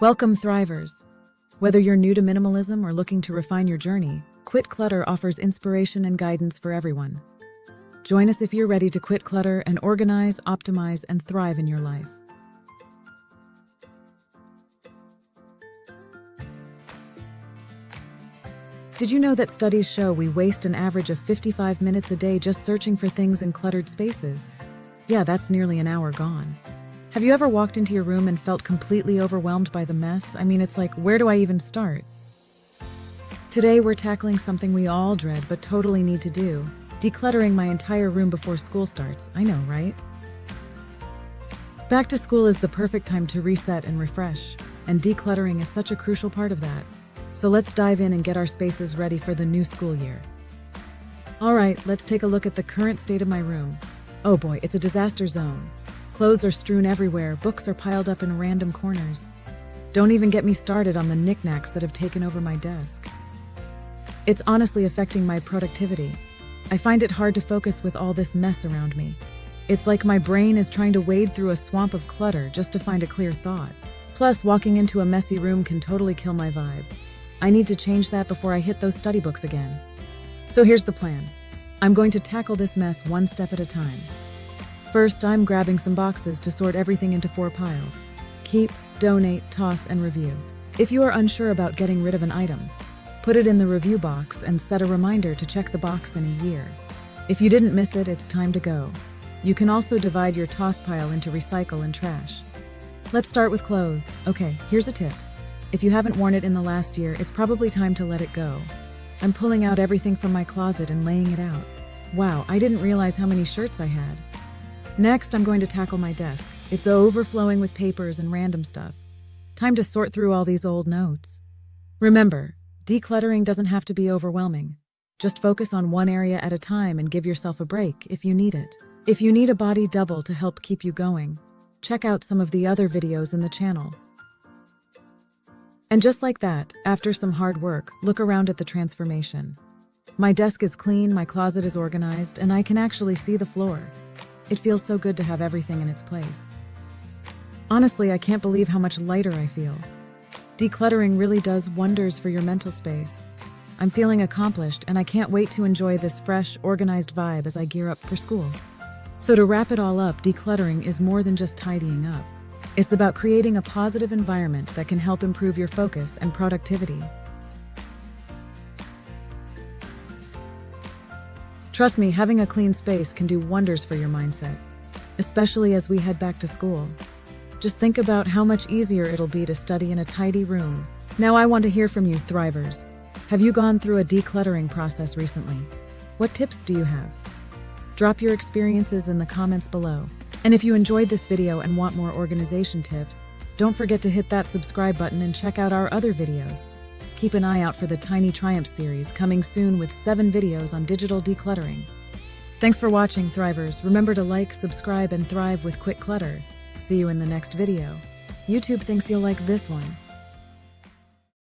Welcome, Thrivers! Whether you're new to minimalism or looking to refine your journey, Quit Clutter offers inspiration and guidance for everyone. Join us if you're ready to quit clutter and organize, optimize, and thrive in your life. Did you know that studies show we waste an average of 55 minutes a day just searching for things in cluttered spaces? Yeah, that's nearly an hour gone. Have you ever walked into your room and felt completely overwhelmed by the mess? It's like, where do I even start? Today, we're tackling something we all dread but totally need to do: decluttering my entire room before school starts. I know, right? Back to school is the perfect time to reset and refresh, and decluttering is such a crucial part of that. So let's dive in and get our spaces ready for the new school year. All right, let's take a look at the current state of my room. Oh boy, it's a disaster zone. Clothes are strewn everywhere, books are piled up in random corners. Don't even get me started on the knickknacks that have taken over my desk. It's honestly affecting my productivity. I find it hard to focus with all this mess around me. It's like my brain is trying to wade through a swamp of clutter just to find a clear thought. Plus, walking into a messy room can totally kill my vibe. I need to change that before I hit those study books again. So here's the plan. I'm going to tackle this mess one step at a time. First, I'm grabbing some boxes to sort everything into 4 piles: keep, donate, toss, and review. If you are unsure about getting rid of an item, put it in the review box and set a reminder to check the box in a year. If you didn't miss it, it's time to go. You can also divide your toss pile into recycle and trash. Let's start with clothes. Okay, here's a tip. If you haven't worn it in the last year, it's probably time to let it go. I'm pulling out everything from my closet and laying it out. Wow, I didn't realize how many shirts I had. Next, I'm going to tackle my desk. It's overflowing with papers and random stuff. Time to sort through all these old notes. Remember, decluttering doesn't have to be overwhelming. Just focus on one area at a time and give yourself a break if you need it. If you need a body double to help keep you going, check out some of the other videos in the channel. And just like that, after some hard work, look around at the transformation. My desk is clean, my closet is organized, and I can actually see the floor. It feels so good to have everything in its place. Honestly, I can't believe how much lighter I feel. Decluttering really does wonders for your mental space. I'm feeling accomplished, and I can't wait to enjoy this fresh, organized vibe as I gear up for school. So to wrap it all up, decluttering is more than just tidying up. It's about creating a positive environment that can help improve your focus and productivity. Trust me, having a clean space can do wonders for your mindset, especially as we head back to school. Just think about how much easier it'll be to study in a tidy room. Now I want to hear from you, Thrivers. Have you gone through a decluttering process recently? What tips do you have? Drop your experiences in the comments below. And if you enjoyed this video and want more organization tips, don't forget to hit that subscribe button and check out our other videos. Keep an eye out for the Tiny Triumphs series coming soon with 7 videos on digital decluttering. Thanks for watching, Thrivers. Remember to like, subscribe, and thrive with Quit Clutter. See you in the next video. YouTube thinks you'll like this one.